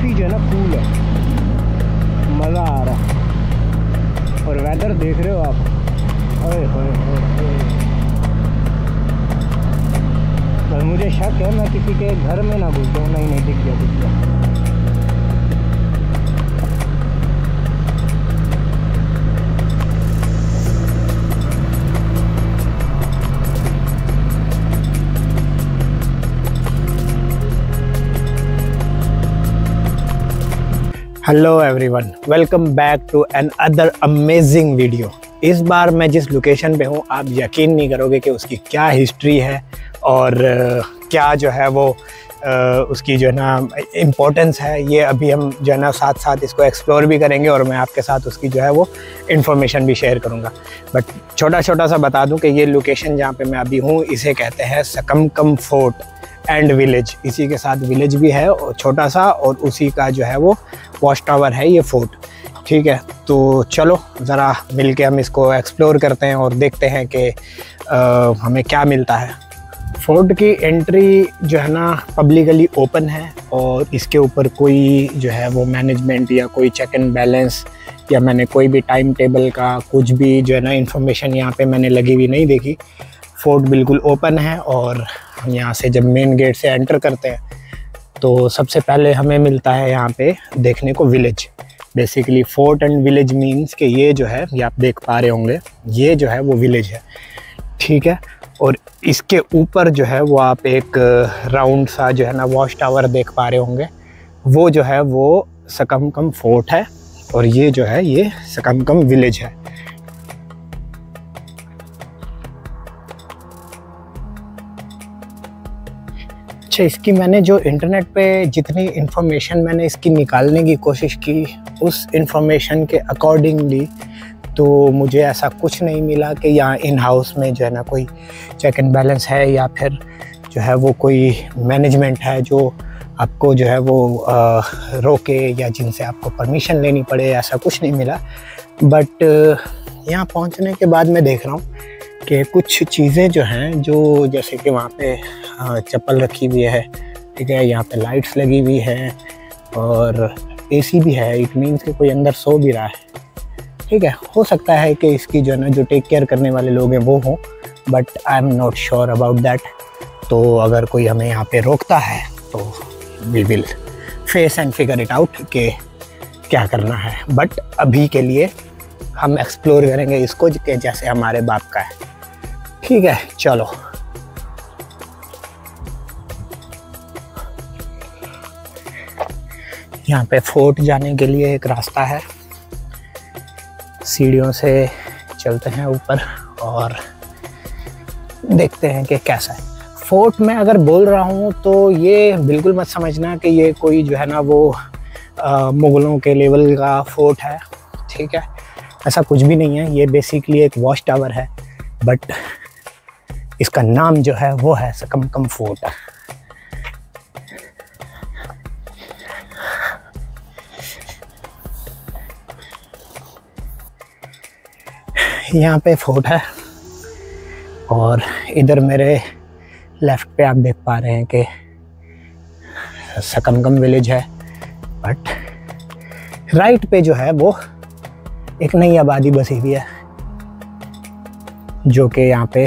काफ़ी जो है ना कूल है, मज़ा आ रहा। और वेदर देख रहे हो आप, ओए होए होए। बस मुझे शक है मैं किसी के घर में ना घुस जाऊँ। नहीं दिख गया। Hello everyone, welcome back to another amazing video. इस बार मैं जिस लोकेशन पे हूँ आप यकीन नहीं करोगे कि उसकी क्या हिस्ट्री है और क्या जो है वो उसकी जो है ना इम्पोर्टेंस है। ये अभी हम जो है ना साथ साथ इसको एक्सप्लोर भी करेंगे और मैं आपके साथ उसकी जो है वो इन्फॉर्मेशन भी शेयर करूँगा। बट छोटा सा बता दूँ कि ये लोकेशन जहाँ पे मैं अभी हूँ इसे कहते हैं सकमकम फोर्ट एंड विलेज। इसी के साथ विलेज भी है और छोटा सा, और उसी का जो है वो वॉच टावर है ये फोर्ट। ठीक है, तो चलो ज़रा मिल के हम इसको एक्सप्लोर करते हैं और देखते हैं कि हमें क्या मिलता है। फोर्ट की एंट्री जो है ना पब्लिकली ओपन है और इसके ऊपर कोई जो है वो मैनेजमेंट या कोई चेक एंड बैलेंस या मैंने कोई भी टाइम टेबल का कुछ भी जो है ना इन्फॉर्मेशन यहाँ पे मैंने लगी हुई नहीं देखी। फोर्ट बिल्कुल ओपन है और हम यहाँ से जब मेन गेट से एंटर करते हैं तो सबसे पहले हमें मिलता है यहाँ पे देखने को village. Basically fort and village means कि ये जो है, ये आप देख पा रहे होंगे, ये जो है वो विलेज है। ठीक है, और इसके ऊपर जो है वो आप एक राउंड सा जो है ना वॉच टावर देख पा रहे होंगे, वो जो है वो सकमकम फोर्ट है और ये जो है ये सकमकम विलेज है। अच्छा, इसकी मैंने जो इंटरनेट पे जितनी इन्फॉर्मेशन मैंने इसकी निकालने की कोशिश की, उस इन्फॉर्मेशन के अकॉर्डिंगली तो मुझे ऐसा कुछ नहीं मिला कि यहाँ इन हाउस में जो है ना कोई चेक एंड बैलेंस है या फिर जो है वो कोई मैनेजमेंट है जो आपको जो है वो रोके या जिनसे आपको परमिशन लेनी पड़े। ऐसा कुछ नहीं मिला। बट यहाँ पहुँचने के बाद मैं देख रहा हूँ कि कुछ चीज़ें जो हैं, जो जैसे कि वहाँ पे चप्पल रखी हुई है, ठीक है, यहाँ पे लाइट्स लगी हुई है और एसी भी है। इट मीन्स कि कोई अंदर सो भी रहा है। ठीक है, हो सकता है कि इसकी जो है ना जो टेक केयर करने वाले लोग हैं वो हों, but I am not sure about that. तो अगर कोई हमें यहाँ पे रोकता है तो we will face and figure it out कि क्या करना है। बट अभी के लिए हम एक्सप्लोर करेंगे इसको कि जैसे हमारे बाप का है। ठीक है, चलो। यहाँ पे फोर्ट जाने के लिए एक रास्ता है, सीढ़ियों से चलते हैं ऊपर और देखते हैं कि कैसा है। फोर्ट में अगर बोल रहा हूँ तो ये बिल्कुल मत समझना कि ये कोई जो है ना वो मुग़लों के लेवल का फोर्ट है। ठीक है, ऐसा कुछ भी नहीं है। ये बेसिकली एक वॉच टावर है, बट इसका नाम जो है वो है सकमकम फोर्ट। यहाँ पे फोर्ट है और इधर मेरे लेफ्ट पे आप देख पा रहे हैं कि सकमकम विलेज है। बट राइट पे जो है वो एक नई आबादी बसी हुई है जो कि यहाँ पे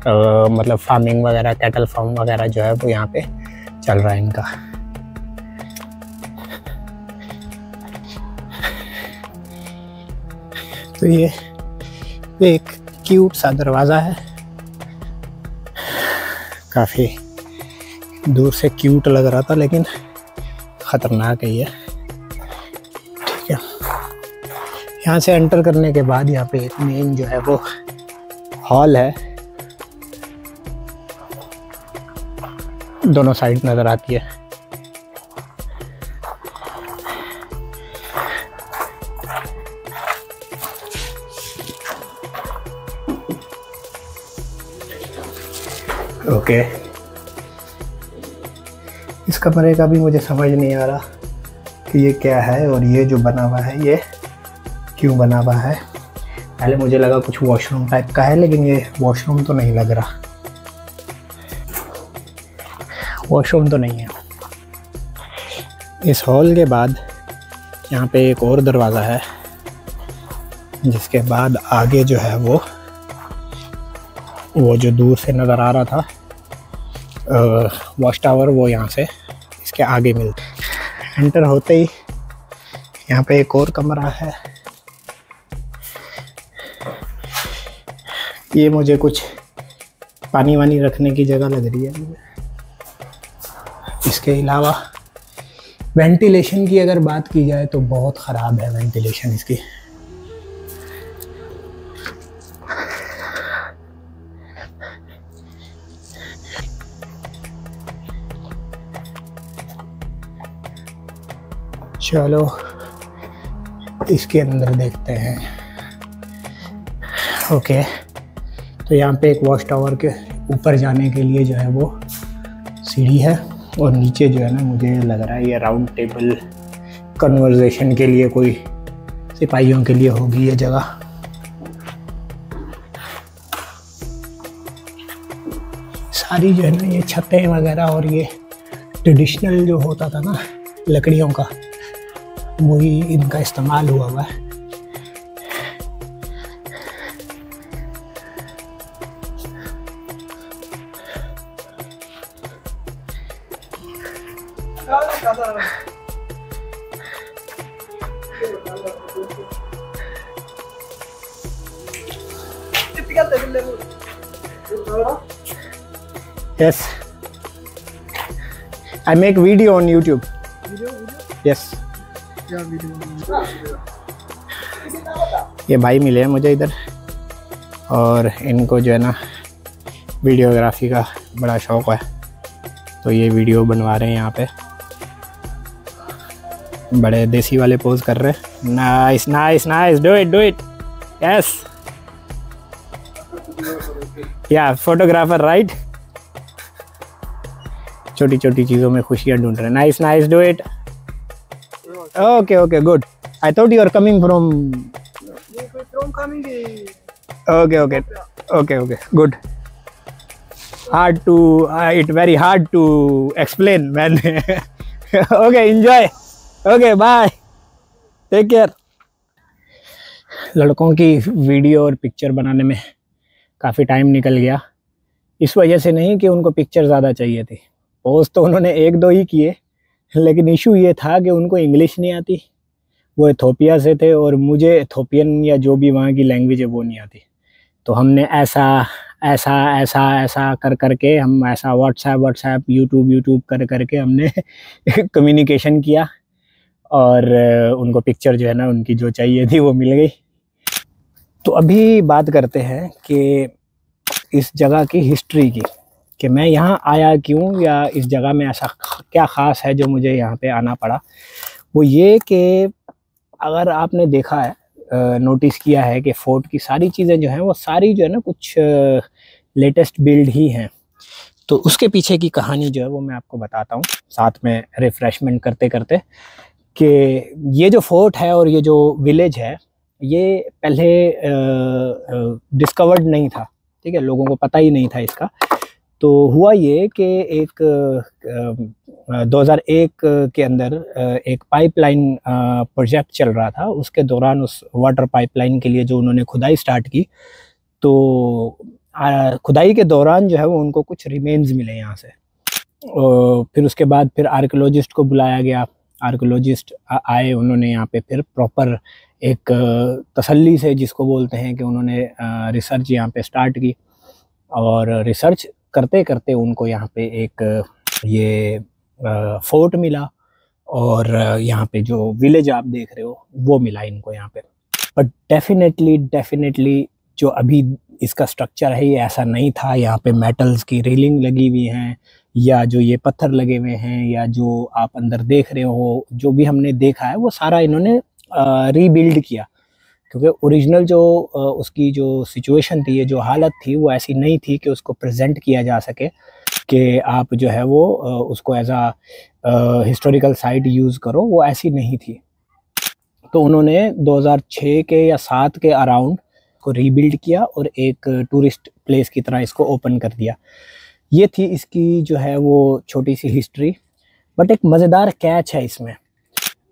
मतलब फार्मिंग वगैरह, कैटल फार्म वगैरह जो है वो यहाँ पे चल रहा है इनका। तो ये एक क्यूट सा दरवाज़ा है, काफ़ी दूर से क्यूट लग रहा था लेकिन ख़तरनाक है ये। ठीक है, यहाँ से एंटर करने के बाद यहाँ पे एक मेन जो है वो हॉल है, दोनों साइड नज़र आती है। ओके, इस कमरे का भी मुझे समझ नहीं आ रहा कि ये क्या है और ये जो बना हुआ है ये क्यों बना हुआ है। पहले मुझे लगा कुछ वॉशरूम टाइप का है, लेकिन ये वॉशरूम तो नहीं लग रहा, वॉशरूम तो नहीं है। इस हॉल के बाद यहाँ पे एक और दरवाज़ा है, जिसके बाद आगे जो है वो जो दूर से नज़र आ रहा था वॉच टावर, वो यहाँ से इसके आगे मिलता है। एंटर होते ही यहाँ पे एक और कमरा है। ये मुझे कुछ पानी वानी रखने की जगह लग रही है। इसके अलावा वेंटिलेशन की अगर बात की जाए तो बहुत ख़राब है वेंटिलेशन इसकी। चलो इसके अंदर देखते हैं। ओके, तो यहाँ पे एक वॉच टावर के ऊपर जाने के लिए जो है वो सीढ़ी है, और नीचे जो है ना मुझे लग रहा है ये राउंड टेबल कन्वर्सेशन के लिए, कोई सिपाहियों के लिए होगी ये जगह। सारी जो है ना ये छतें वगैरह और ये ट्रेडिशनल जो होता था ना लकड़ियों का, वही इनका इस्तेमाल हुआ है। Yes, I make video on YouTube. Yes. ये भाई मिले हैं मुझे इधर, और इनको जो है ना वीडियोग्राफी का बड़ा शौक़ है, तो ये वीडियो बनवा रहे हैं यहाँ पे। बड़े देसी वाले पोज कर रहे हैं। Nice nice nice, do it yes, yeah photographer right. छोटी छोटी चीज़ों में खुशियाँ ढूंढ रहे हैं। Nice nice, do it. Okay okay, good. I thought you are coming from okay okay okay okay, good. Hard to it very hard to explain, man. Okay, enjoy. Okay, bye. Take care. लड़कों की video और picture बनाने में काफ़ी time निकल गया, इस वजह से नहीं कि उनको पिक्चर ज़्यादा चाहिए थी। पोस्ट तो उन्होंने एक दो ही किए, लेकिन इशू ये था कि उनको इंग्लिश नहीं आती। वो एथोपिया से थे और मुझे एथोपियन या जो भी वहाँ की लैंग्वेज है वो नहीं आती। तो हमने ऐसा ऐसा ऐसा ऐसा कर करके, हम ऐसा व्हाट्सएप यूट्यूब कर करके हमने कम्युनिकेशन किया, और उनको पिक्चर जो है ना उनकी जो चाहिए थी वो मिल गई। तो अभी बात करते हैं कि इस जगह की हिस्ट्री की, कि मैं यहाँ आया क्यों, या इस जगह में ऐसा क्या ख़ास है जो मुझे यहाँ पे आना पड़ा। वो ये कि अगर आपने देखा है, नोटिस किया है कि फोर्ट की सारी चीज़ें जो हैं वो सारी जो है ना कुछ लेटेस्ट बिल्ड ही हैं। तो उसके पीछे की कहानी जो है वो मैं आपको बताता हूँ, साथ में रिफ़्रेशमेंट करते करते, कि ये जो फोर्ट है और ये जो विलेज है ये पहले डिस्कवर्ड नहीं था, ठीक है, लोगों को पता ही नहीं था इसका। तो हुआ ये कि एक 2001 के अंदर एक पाइपलाइन प्रोजेक्ट चल रहा था। उसके दौरान उस वाटर पाइपलाइन के लिए जो उन्होंने खुदाई स्टार्ट की, तो खुदाई के दौरान जो है वो उनको कुछ रिमेन्स मिले यहाँ से। फिर उसके बाद फिर आर्कियोलॉजिस्ट को बुलाया गया, आर्कियोलॉजिस्ट आए, उन्होंने यहाँ पे फिर प्रॉपर एक तसल्ली से, जिसको बोलते हैं कि उन्होंने रिसर्च यहाँ पे स्टार्ट की, और रिसर्च करते करते उनको यहाँ पे एक ये फोर्ट मिला, और यहाँ पे जो विलेज आप देख रहे हो वो मिला इनको यहाँ पे। बट डेफिनेटली जो अभी इसका स्ट्रक्चर है ये ऐसा नहीं था। यहाँ पे मेटल्स की रेलिंग लगी हुई हैं, या जो ये पत्थर लगे हुए हैं, या जो आप अंदर देख रहे हो, जो भी हमने देखा है वो सारा इन्होंने रीबिल्ड किया, क्योंकि ओरिजिनल जो उसकी जो सिचुएशन थी, ये जो हालत थी, वो ऐसी नहीं थी कि उसको प्रेजेंट किया जा सके, कि आप जो है वो उसको एज आ हिस्टोरिकल साइट यूज़ करो, वो ऐसी नहीं थी। तो उन्होंने 2006 के या 7 के अराउंड को रीबिल्ड किया और एक टूरिस्ट प्लेस की तरह इसको ओपन कर दिया। ये थी इसकी जो है वो छोटी सी हिस्ट्री। बट एक मज़ेदार कैच है इसमें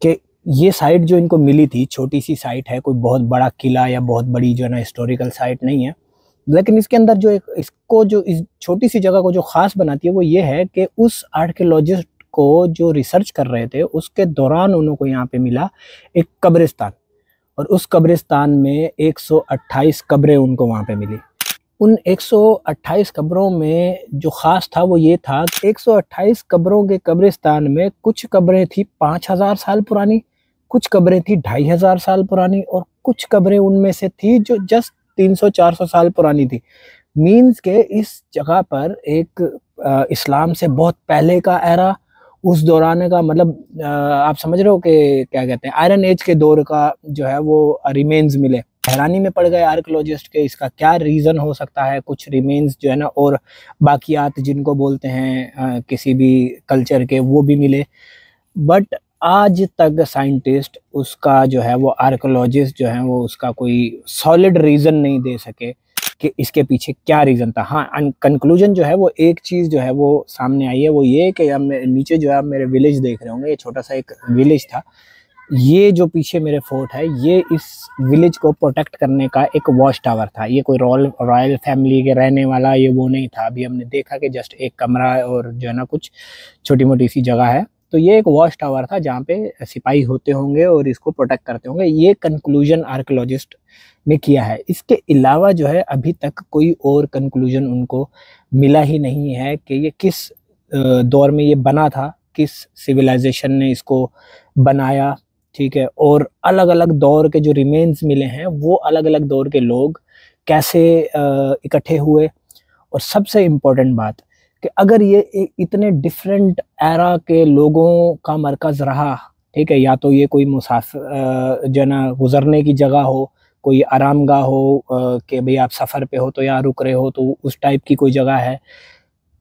कि ये साइट जो इनको मिली थी, छोटी सी साइट है, कोई बहुत बड़ा किला या बहुत बड़ी जो है ना हिस्टोरिकल साइट नहीं है, लेकिन इसके अंदर जो एक इसको जो इस छोटी सी जगह को जो ख़ास बनाती है वो ये है कि उस आर्कियोलॉजिस्ट को जो रिसर्च कर रहे थे उसके दौरान उनको यहाँ पे मिला एक कब्रिस्तान, और उस कब्रिस्तान में 128 कब्रें उनको वहाँ पे मिली। उन 128 कब्रों में जो ख़ास था वो ये था कि 128 कब्रों के कब्रिस्तान में कुछ कब्रें थी 5000 साल पुरानी, कुछ कब्रें थी 2500 साल पुरानी, और कुछ कब्रें उनमें से थी जो जस्ट 300-400 साल पुरानी थी। मीन्स के इस जगह पर एक इस्लाम से बहुत पहले का एरा, उस दौरान का मतलब आप समझ रहे हो कि क्या कहते हैं, आयरन एज के दौर का जो है वो रिमेन्स मिले। हैरानी में पड़ गए आर्कियोलॉजिस्ट के इसका क्या रीज़न हो सकता है। कुछ रिमेन्स जो है ना और बाकियात जिनको बोलते हैं किसी भी कल्चर के, वो भी मिले, बट आज तक साइंटिस्ट उसका जो है वो आर्कियोलॉजिस्ट जो है वो उसका कोई सॉलिड रीज़न नहीं दे सके कि इसके पीछे क्या रीज़न था। हाँ, कंक्लूजन जो है वो एक चीज़ जो है वो सामने आई है, वो ये कि अब नीचे जो है आप मेरे विलेज देख रहे होंगे, ये छोटा सा एक विलेज था। ये जो पीछे मेरे फोर्ट है ये इस विलेज को प्रोटेक्ट करने का एक वॉच टावर था। ये कोई रॉयल फैमिली के रहने वाला ये वो नहीं था। अभी हमने देखा कि जस्ट एक कमरा और जो है ना कुछ छोटी मोटी सी जगह है, तो ये एक वॉच टावर था जहाँ पे सिपाही होते होंगे और इसको प्रोटेक्ट करते होंगे। ये कंक्लूजन आर्कियोलॉजिस्ट ने किया है। इसके अलावा जो है अभी तक कोई और कंक्लूजन उनको मिला ही नहीं है कि ये किस दौर में ये बना था, किस सिविलाइजेशन ने इसको बनाया, ठीक है। और अलग अलग दौर के जो रिमेन्स मिले हैं वो अलग अलग दौर के लोग कैसे इकट्ठे हुए। और सबसे इम्पोर्टेंट बात कि अगर ये इतने डिफरेंट एरा के लोगों का मरकज़ रहा, ठीक है, या तो ये कोई मुसाफिर जो है ना गुजरने की जगह हो, कोई आरामगाह हो कि भाई आप सफ़र पे हो तो यहाँ रुक रहे हो तो उस टाइप की कोई जगह है,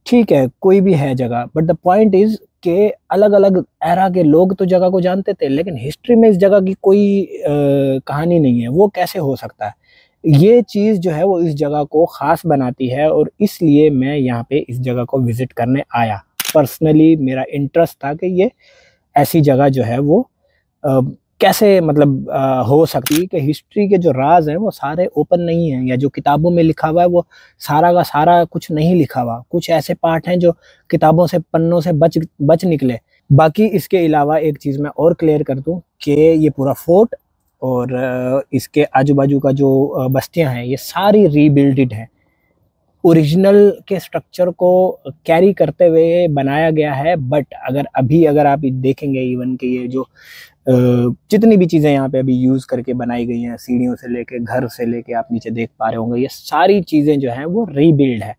ठीक है, कोई भी है जगह, बट द पॉइंट इज़ के अलग अलग एरा के लोग तो जगह को जानते थे, लेकिन हिस्ट्री में इस जगह की कोई कहानी नहीं है। वो कैसे हो सकता है? ये चीज़ जो है वो इस जगह को ख़ास बनाती है, और इसलिए मैं यहाँ पे इस जगह को विज़िट करने आया। पर्सनली मेरा इंटरेस्ट था कि ये ऐसी जगह जो है वो कैसे मतलब हो सकती है कि हिस्ट्री के जो राज हैं वो सारे ओपन नहीं हैं, या जो किताबों में लिखा हुआ है वो सारा का सारा कुछ नहीं लिखा हुआ। कुछ ऐसे पार्ट हैं जो किताबों से पन्नों से बच निकले। बाकी इसके अलावा एक चीज़ मैं और क्लियर कर दूं कि ये पूरा फोर्ट और इसके आजू बाजू का जो बस्तियां हैं ये सारी रीबिल्डेड हैं। ओरिजिनल के स्ट्रक्चर को कैरी करते हुए बनाया गया है। बट अगर आप देखेंगे इवन कि ये जो जितनी भी चीज़ें यहाँ पे अभी यूज़ करके बनाई गई हैं, सीढ़ियों से लेके घर से लेके आप नीचे देख पा रहे होंगे, ये सारी चीज़ें जो हैं वो रीबिल्ड है।